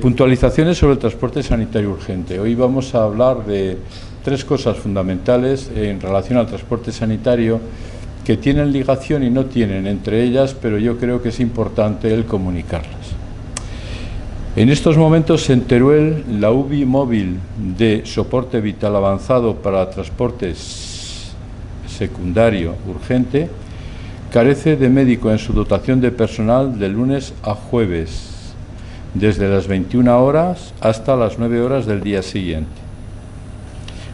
Puntualizaciones sobre el transporte sanitario urgente. Hoy vamos a hablar de tres cosas fundamentales en relación al transporte sanitario que tienen ligación y no tienen entre ellas, pero yo creo que es importante el comunicarlas. En estos momentos en Teruel, la UBI móvil de soporte vital avanzado para transporte secundario urgente carece de médico en su dotación de personal de lunes a jueves, desde las 21 horas hasta las 9 horas del día siguiente.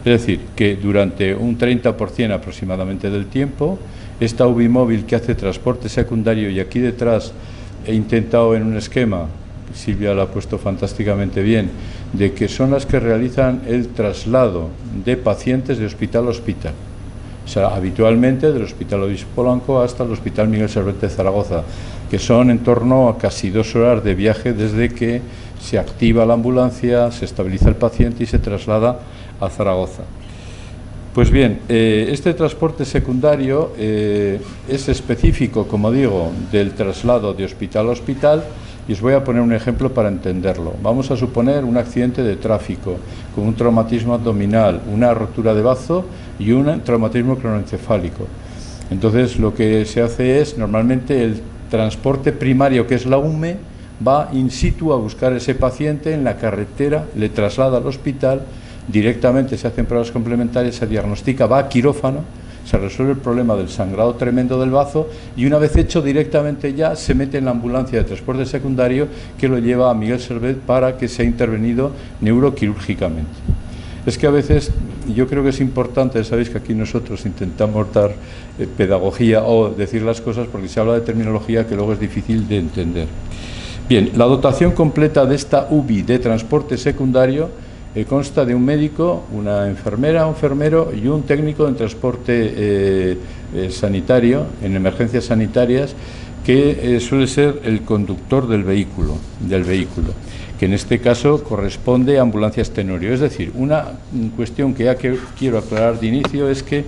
Es decir, que durante un 30% aproximadamente del tiempo, esta UBI móvil que hace transporte secundario, y aquí detrás he intentado en un esquema, Silvia lo ha puesto fantásticamente bien, de que son las que realizan el traslado de pacientes de hospital a hospital. O sea, habitualmente del Hospital Obispo Polanco hasta el Hospital Miguel Servet de Zaragoza, que son en torno a casi 2 horas de viaje desde que se activa la ambulancia, se estabiliza el paciente y se traslada a Zaragoza. Pues bien, este transporte secundario es específico, como digo, del traslado de hospital a hospital, y os voy a poner un ejemplo para entenderlo. Vamos a suponer un accidente de tráfico con un traumatismo abdominal, una rotura de bazo y un traumatismo craneoencefálico. Entonces, lo que se hace es, normalmente, el transporte primario, que es la UME, va in situ a buscar a ese paciente en la carretera, le traslada al hospital, directamente se hacen pruebas complementarias, se diagnostica, va a quirófano, se resuelve el problema del sangrado tremendo del bazo y una vez hecho directamente ya se mete en la ambulancia de transporte secundario que lo lleva a Miguel Servet para que sea intervenido neuroquirúrgicamente. Es que a veces yo creo que es importante, sabéis que aquí nosotros intentamos dar pedagogía o decir las cosas porque se habla de terminología que luego es difícil de entender. Bien, la dotación completa de esta UBI de transporte secundario consta de un médico, una enfermera, un enfermero y un técnico en transporte sanitario, en emergencias sanitarias, que suele ser el conductor del vehículo, que en este caso corresponde a ambulancias Tenorio. Es decir, una cuestión que quiero aclarar de inicio es que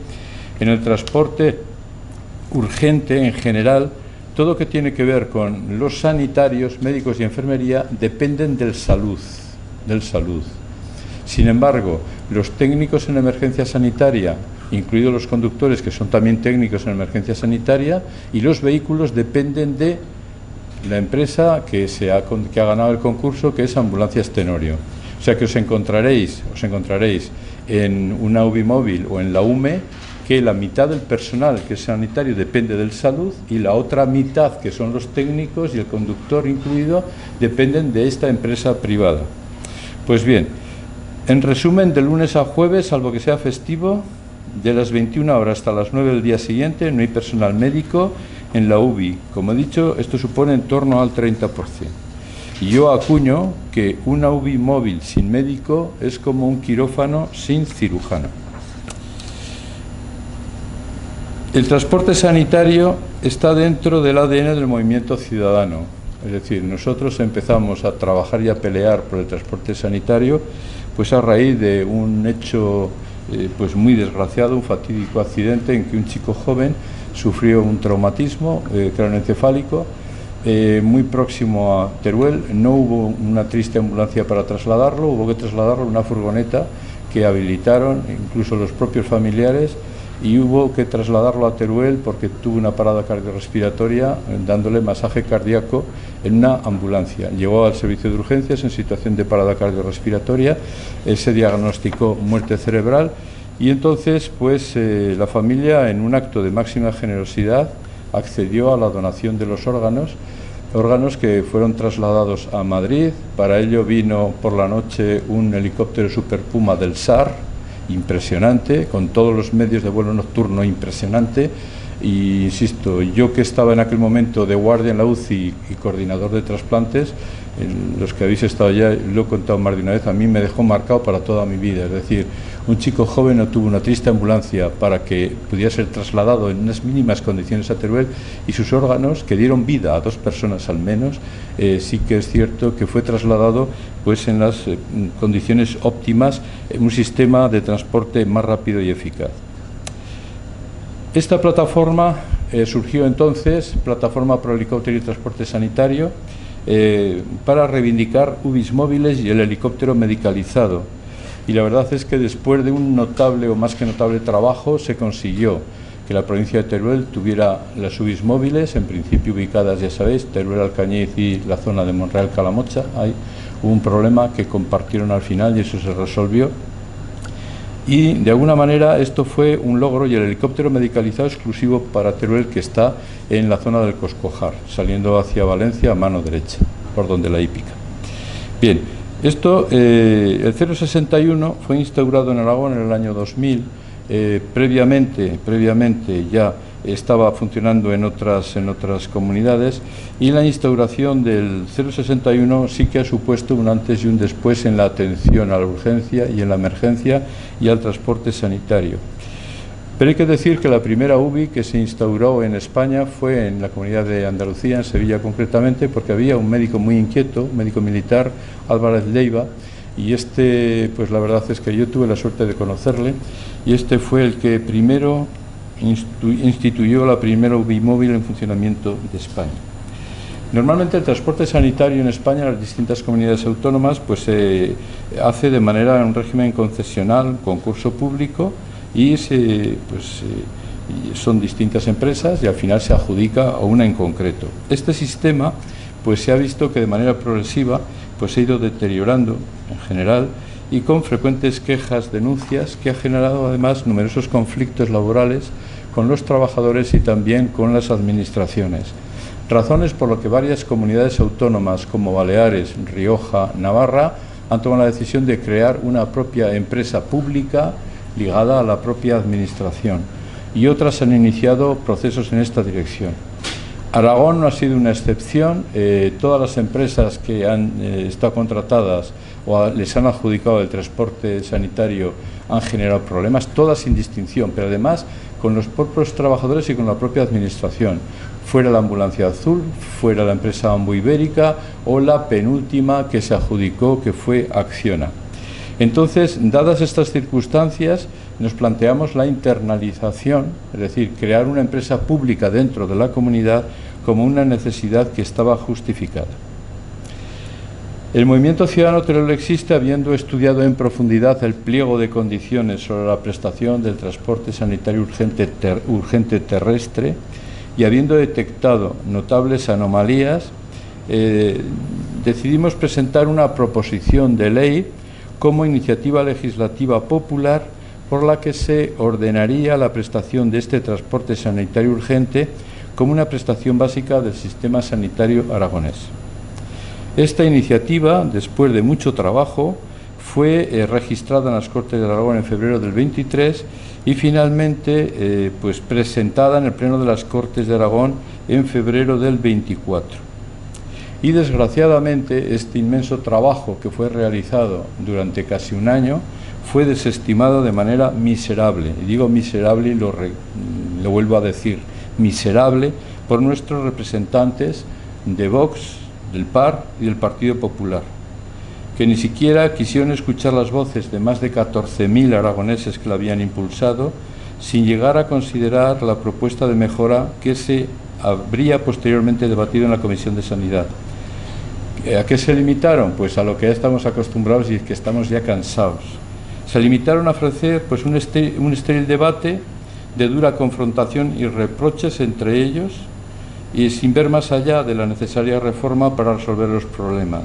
en el transporte urgente en general, todo lo que tiene que ver con los sanitarios, médicos y enfermería dependen del salud. Sin embargo, los técnicos en emergencia sanitaria, incluidos los conductores, que son también técnicos en emergencia sanitaria, y los vehículos dependen de la empresa que ha ganado el concurso, que es Ambulancias Tenorio. O sea que os encontraréis en una UBI móvil o en la UME que la mitad del personal que es sanitario depende del salud y la otra mitad, que son los técnicos y el conductor incluido, dependen de esta empresa privada. Pues bien, en resumen, de lunes a jueves, salvo que sea festivo, de las 21 horas hasta las 9 del día siguiente, no hay personal médico en la UBI. Como he dicho, esto supone en torno al 30%. Y yo acuño que una UBI móvil sin médico es como un quirófano sin cirujano. El transporte sanitario está dentro del ADN del movimiento ciudadano. Es decir, nosotros empezamos a trabajar y a pelear por el transporte sanitario pues a raíz de un hecho pues muy desgraciado, un fatídico accidente en que un chico joven sufrió un traumatismo craneoencefálico muy próximo a Teruel. No hubo una triste ambulancia para trasladarlo, hubo que trasladarlo en una furgoneta que habilitaron incluso los propios familiares, y hubo que trasladarlo a Teruel porque tuvo una parada cardiorrespiratoria, dándole masaje cardíaco en una ambulancia. Llegó al servicio de urgencias en situación de parada cardiorrespiratoria, se diagnosticó muerte cerebral y entonces pues la familia, en un acto de máxima generosidad, accedió a la donación de los órganos que fueron trasladados a Madrid. Para ello vino por la noche un helicóptero Super Puma del SAR, impresionante, con todos los medios de vuelo nocturno, impresionante. Y insisto, yo que estaba en aquel momento de guardia en la UCI y coordinador de trasplantes, los que habéis estado allá, lo he contado más de una vez, a mí me dejó marcado para toda mi vida. Es decir, un chico joven obtuvo una triste ambulancia para que pudiera ser trasladado en unas mínimas condiciones a Teruel, y sus órganos, que dieron vida a 2 personas al menos, sí que es cierto que fue trasladado pues en las condiciones óptimas, en un sistema de transporte más rápido y eficaz. Esta plataforma surgió entonces, Plataforma Pro Helicóptero y Transporte Sanitario, para reivindicar UBIs móviles y el helicóptero medicalizado. Y la verdad es que después de un notable o más que notable trabajo se consiguió que la provincia de Teruel tuviera las UBIs móviles, en principio ubicadas, ya sabéis, Teruel, Alcañiz y la zona de Monreal, Calamocha. Hubo un problema que compartieron al final y eso se resolvió. Y de alguna manera esto fue un logro, y el helicóptero medicalizado exclusivo para Teruel, que está en la zona del Coscojar, saliendo hacia Valencia a mano derecha, por donde la hípica. Bien, esto, el 061 fue instaurado en Aragón en el año 2000, previamente ya estaba funcionando en otras comunidades, y la instauración del 061 sí que ha supuesto un antes y un después en la atención a la urgencia y en la emergencia y al transporte sanitario. Pero hay que decir que la primera UBI que se instauró en España fue en la comunidad de Andalucía, en Sevilla concretamente, porque había un médico muy inquieto, un médico militar, Álvarez Leiva, y pues la verdad es que yo tuve la suerte de conocerle, y este fue el que primero instituyó la primera UBI móvil en funcionamiento de España. Normalmente el transporte sanitario en España, en las distintas comunidades autónomas, pues se hace de manera en un régimen concesional, concurso público, y son distintas empresas y al final se adjudica a una en concreto. Este sistema pues se ha visto que de manera progresiva pues se ha ido deteriorando en general, y con frecuentes quejas, denuncias, que ha generado además numerosos conflictos laborales con los trabajadores y también con las administraciones. Razones por lo que varias comunidades autónomas como Baleares, Rioja, Navarra han tomado la decisión de crear una propia empresa pública ligada a la propia administración, y otras han iniciado procesos en esta dirección. Aragón no ha sido una excepción. Todas las empresas que han estado contratadas o les han adjudicado el transporte sanitario han generado problemas, todas sin distinción, pero además con los propios trabajadores y con la propia administración. Fuera la Ambulancia Azul, fuera la empresa Ambu Ibérica o la penúltima que se adjudicó, que fue Acciona. Entonces, dadas estas circunstancias, nos planteamos la internalización, es decir, crear una empresa pública dentro de la comunidad como una necesidad que estaba justificada. El movimiento ciudadano Teruel existe habiendo estudiado en profundidad el pliego de condiciones sobre la prestación del transporte sanitario urgente terrestre, y habiendo detectado notables anomalías, decidimos presentar una proposición de ley como iniciativa legislativa popular por la que se ordenaría la prestación de este transporte sanitario urgente como una prestación básica del sistema sanitario aragonés. Esta iniciativa, después de mucho trabajo, fue registrada en las Cortes de Aragón en febrero del 23 y finalmente pues presentada en el Pleno de las Cortes de Aragón en febrero del 24. Y desgraciadamente este inmenso trabajo que fue realizado durante casi un año fue desestimado de manera miserable, y digo miserable y lo vuelvo a decir, miserable, por nuestros representantes de Vox, del PAR y del Partido Popular, que ni siquiera quisieron escuchar las voces de más de 14.000 aragoneses que la habían impulsado, sin llegar a considerar la propuesta de mejora que se habría posteriormente debatido en la Comisión de Sanidad. ¿A qué se limitaron? Pues a lo que ya estamos acostumbrados y es que estamos ya cansados. Se limitaron a ofrecer pues un estéril debate de dura confrontación y reproches entre ellos, y sin ver más allá de la necesaria reforma para resolver los problemas,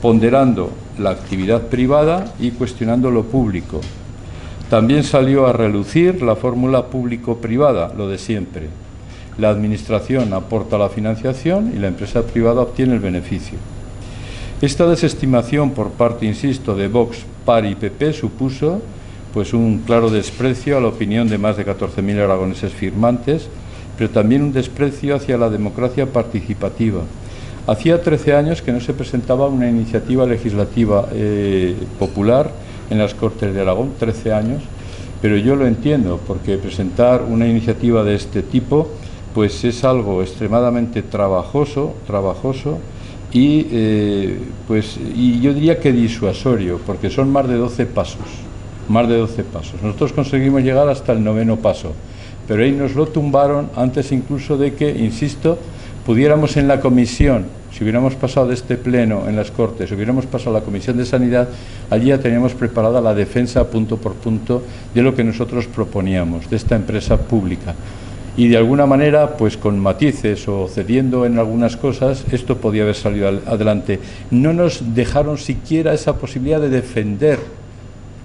ponderando la actividad privada y cuestionando lo público. También salió a relucir la fórmula público-privada, lo de siempre. La administración aporta la financiación y la empresa privada obtiene el beneficio. Esta desestimación por parte, insisto, de Vox, PAR y PP supuso pues un claro desprecio a la opinión de más de 14.000 aragoneses firmantes, pero también un desprecio hacia la democracia participativa. Hacía 13 años que no se presentaba una iniciativa legislativa popular en las Cortes de Aragón, 13 años, pero yo lo entiendo, porque presentar una iniciativa de este tipo pues es algo extremadamente trabajoso y yo diría que disuasorio, porque son más de 12 pasos. Nosotros conseguimos llegar hasta el 9º paso, pero ahí nos lo tumbaron antes incluso de que, insisto, pudiéramos en la comisión, si hubiéramos pasado de este pleno en las Cortes, si hubiéramos pasado a la Comisión de Sanidad, allí ya teníamos preparada la defensa punto por punto de lo que nosotros proponíamos, de esta empresa pública. Y de alguna manera, pues con matices o cediendo en algunas cosas, esto podía haber salido adelante. No nos dejaron siquiera esa posibilidad de defender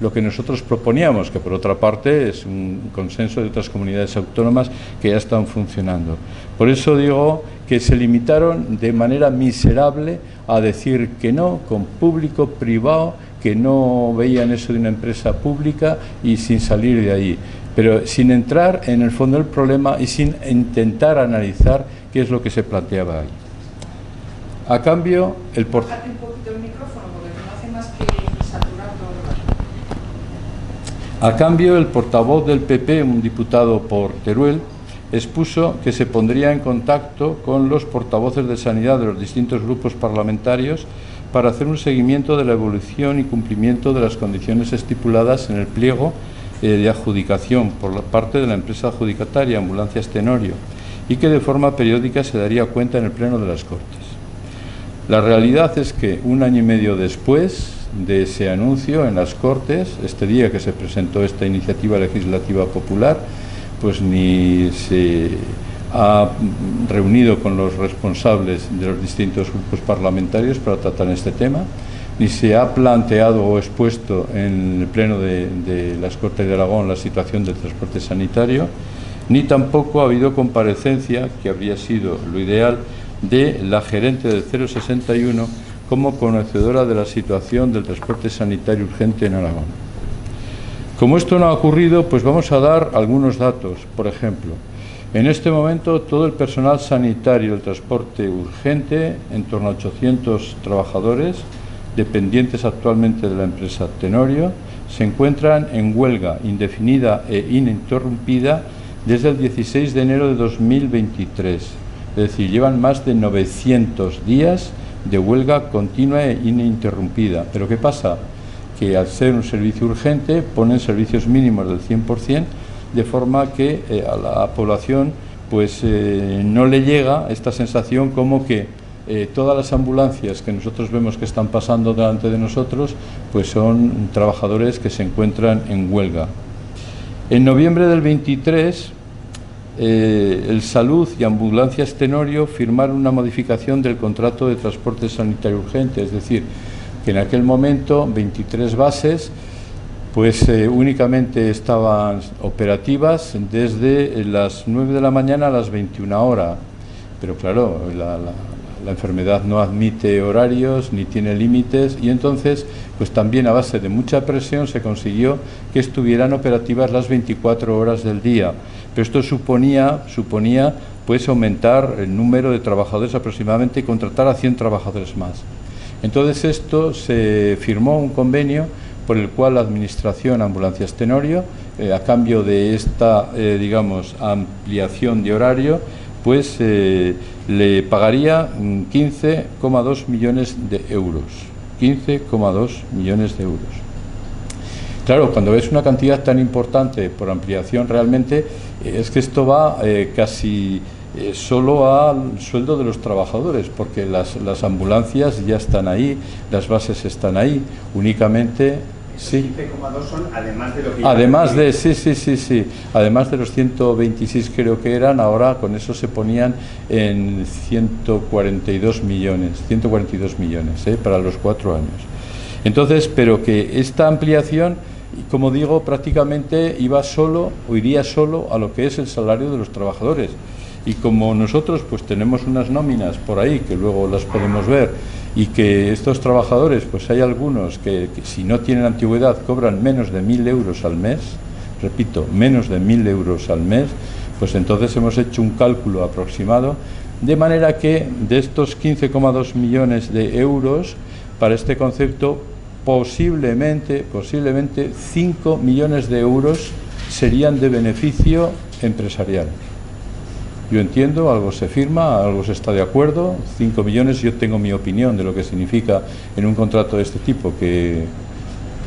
lo que nosotros proponíamos, que por otra parte es un consenso de otras comunidades autónomas que ya están funcionando. Por eso digo que se limitaron de manera miserable a decir que no, con público, privado, que no veían eso de una empresa pública y sin salir de ahí, pero sin entrar en el fondo del problema y sin intentar analizar qué es lo que se planteaba ahí. A cambio, el portavoz del PP, un diputado por Teruel, expuso que se pondría en contacto con los portavoces de sanidad de los distintos grupos parlamentarios para hacer un seguimiento de la evolución y cumplimiento de las condiciones estipuladas en el pliego de adjudicación por la parte de la empresa adjudicataria Ambulancias Tenorio, y que de forma periódica se daría cuenta en el Pleno de las Cortes. La realidad es que un año y medio después de ese anuncio en las Cortes, este día que se presentó esta iniciativa legislativa popular, pues ni se ha reunido con los responsables de los distintos grupos parlamentarios para tratar este tema, ni se ha planteado o expuesto en el Pleno de las Cortes de Aragón la situación del transporte sanitario, ni tampoco ha habido comparecencia, que habría sido lo ideal, de la gerente del 061 como conocedora de la situación del transporte sanitario urgente en Aragón. Como esto no ha ocurrido, pues vamos a dar algunos datos. Por ejemplo, en este momento todo el personal sanitario del transporte urgente, en torno a 800 trabajadores, dependientes actualmente de la empresa Tenorio, se encuentran en huelga indefinida e ininterrumpida desde el 16 de enero de 2023. Es decir, llevan más de 900 días de huelga continua e ininterrumpida. ¿Pero qué pasa? Que al ser un servicio urgente ponen servicios mínimos del 100%, de forma que a la población pues no le llega esta sensación como que todas las ambulancias que nosotros vemos que están pasando delante de nosotros pues son trabajadores que se encuentran en huelga. En noviembre del 23 el Salud y Ambulancias Tenorio firmaron una modificación del contrato de transporte sanitario urgente, es decir, que en aquel momento 23 bases pues únicamente estaban operativas desde las 9 de la mañana a las 21 horas, pero claro, la enfermedad no admite horarios ni tiene límites, y entonces pues también a base de mucha presión se consiguió que estuvieran operativas las 24 horas del día, pero esto suponía pues aumentar el número de trabajadores aproximadamente y contratar a 100 trabajadores más. Entonces esto se firmó un convenio por el cual la Administración Ambulancias Tenorio, a cambio de esta digamos ampliación de horario, pues le pagaría 15,2 millones de euros. 15,2 millones de euros. Claro, cuando ves una cantidad tan importante por ampliación, realmente es que esto va casi solo al sueldo de los trabajadores, porque las ambulancias ya están ahí, las bases están ahí, únicamente... Sí. 15,2 son además de lo que... Además de, sí. Además de los 126 creo que eran, ahora con eso se ponían en 142 millones para los 4 años. Entonces, pero que esta ampliación, como digo, prácticamente iría solo a lo que es el salario de los trabajadores. Y como nosotros pues tenemos unas nóminas por ahí que luego las podemos ver, y que estos trabajadores, pues hay algunos que si no tienen antigüedad cobran menos de 1.000 euros al mes, repito, menos de 1.000 euros al mes, pues entonces hemos hecho un cálculo aproximado, de manera que de estos 15,2 millones de euros, para este concepto, posiblemente 5 millones de euros serían de beneficio empresarial. Yo entiendo, algo se firma, algo se está de acuerdo, 5 millones, yo tengo mi opinión de lo que significa en un contrato de este tipo que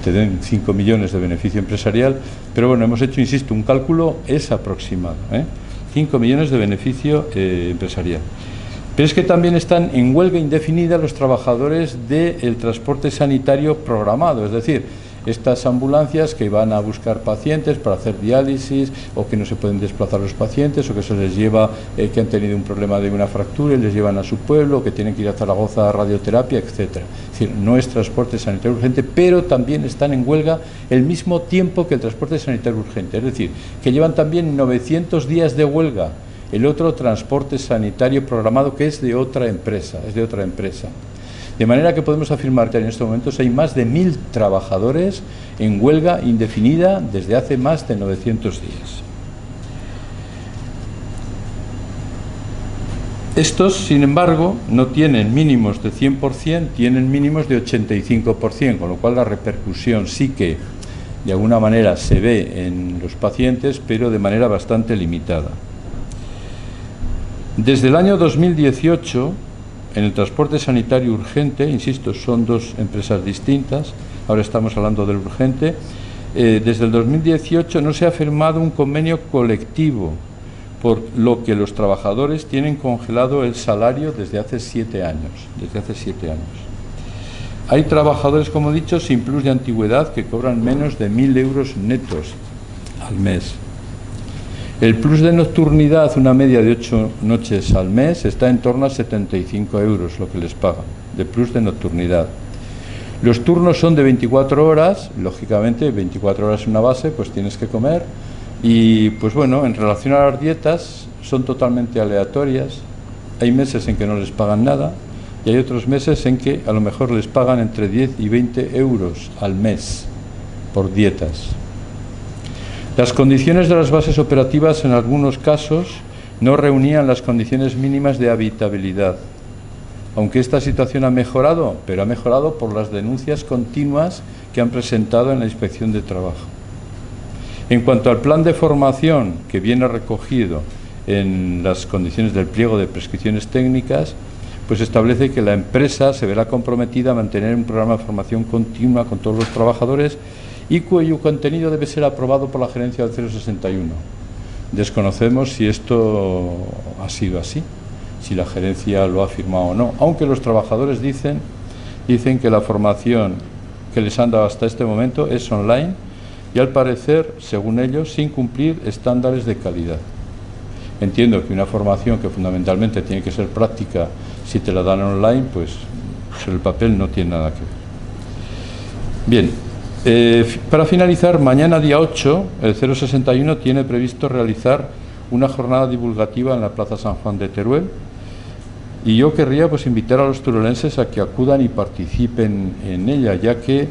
te den 5 millones de beneficio empresarial, pero bueno, hemos hecho, insisto, un cálculo es aproximado, 5 millones de beneficio empresarial. Pero es que también están en huelga indefinida los trabajadores del transporte sanitario programado, es decir, estas ambulancias que van a buscar pacientes para hacer diálisis, o que no se pueden desplazar los pacientes, o que se les lleva, que han tenido un problema de una fractura y les llevan a su pueblo, o que tienen que ir a Zaragoza a radioterapia, etcétera. Es decir, no es transporte sanitario urgente, pero también están en huelga el mismo tiempo que el transporte sanitario urgente, es decir, que llevan también 900 días de huelga el otro transporte sanitario programado, que es de otra empresa, De manera que podemos afirmar que en estos momentos hay más de 1000 trabajadores en huelga indefinida desde hace más de 900 días. Estos, sin embargo, no tienen mínimos de 100%, tienen mínimos de 85%, con lo cual la repercusión sí que de alguna manera se ve en los pacientes, pero de manera bastante limitada. Desde el año 2018, en el transporte sanitario urgente, insisto, son dos empresas distintas, ahora estamos hablando del urgente, desde el 2018 no se ha firmado un convenio colectivo, por lo que los trabajadores tienen congelado el salario desde hace 7 años. Hay trabajadores, como he dicho, sin plus de antigüedad que cobran menos de 1000 euros netos al mes. El plus de nocturnidad, una media de 8 noches al mes, está en torno a 75 euros lo que les pagan, de plus de nocturnidad. Los turnos son de 24 horas, lógicamente 24 horas una base, pues tienes que comer, y pues bueno, en relación a las dietas, son totalmente aleatorias. Hay meses en que no les pagan nada, y hay otros meses en que a lo mejor les pagan entre 10 y 20 euros al mes por dietas. Las condiciones de las bases operativas en algunos casos no reunían las condiciones mínimas de habitabilidad. Aunque esta situación ha mejorado, pero ha mejorado por las denuncias continuas que han presentado en la Inspección de Trabajo. En cuanto al plan de formación que viene recogido en las condiciones del pliego de prescripciones técnicas, pues establece que la empresa se verá comprometida a mantener un programa de formación continua con todos los trabajadores y cuyo contenido debe ser aprobado por la gerencia del 061. Desconocemos si esto ha sido así, si la gerencia lo ha firmado o no, aunque los trabajadores dicen que la formación que les han dado hasta este momento es online y al parecer, según ellos, sin cumplir estándares de calidad. Entiendo que una formación que fundamentalmente tiene que ser práctica, si te la dan online, pues sobre el papel no tiene nada que ver. Bien. Para finalizar, mañana día 8, el 061 tiene previsto realizar una jornada divulgativa en la Plaza San Juan de Teruel, y yo querría pues invitar a los turolenses a que acudan y participen en ella, ya que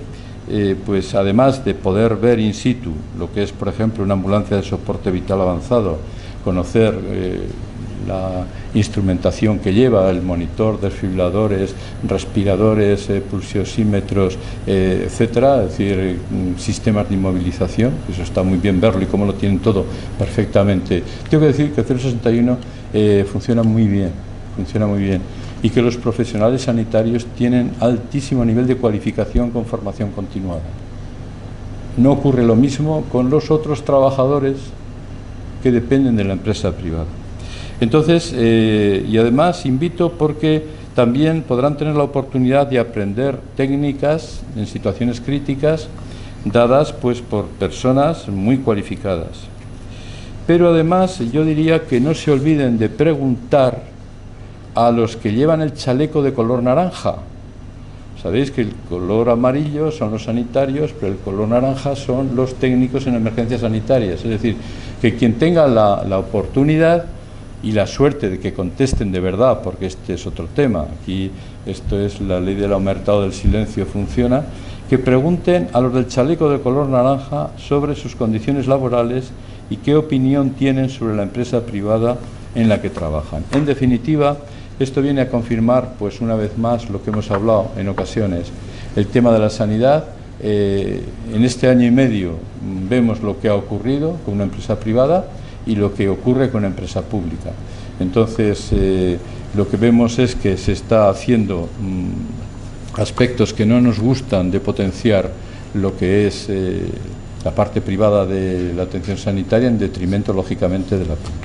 pues además de poder ver in situ lo que es, por ejemplo, una ambulancia de soporte vital avanzado, conocer la instrumentación que lleva, el monitor, desfibriladores, respiradores, pulsiosímetros, etcétera, es decir, sistemas de inmovilización, eso está muy bien verlo y cómo lo tienen todo perfectamente. Tengo que decir que el 061 funciona muy bien, y que los profesionales sanitarios tienen altísimo nivel de cualificación con formación continuada. No ocurre lo mismo con los otros trabajadores que dependen de la empresa privada. Entonces, y además invito porque también podrán tener la oportunidad de aprender técnicas en situaciones críticas dadas pues por personas muy cualificadas. Pero además yo diría que no se olviden de preguntar a los que llevan el chaleco de color naranja. Sabéis que el color amarillo son los sanitarios, pero el color naranja son los técnicos en emergencias sanitarias. Es decir, que quien tenga la oportunidad y la suerte de que contesten de verdad, porque este es otro tema, aquí esto es la ley del omertado del silencio, funciona, que pregunten a los del chaleco de color naranja sobre sus condiciones laborales y qué opinión tienen sobre la empresa privada en la que trabajan. En definitiva, esto viene a confirmar, pues una vez más, lo que hemos hablado en ocasiones, el tema de la sanidad. En este año y medio vemos lo que ha ocurrido con una empresa privada y lo que ocurre con una empresa pública. Entonces, lo que vemos es que se está haciendo aspectos que no nos gustan de potenciar lo que es la parte privada de la atención sanitaria en detrimento, lógicamente, de la pública.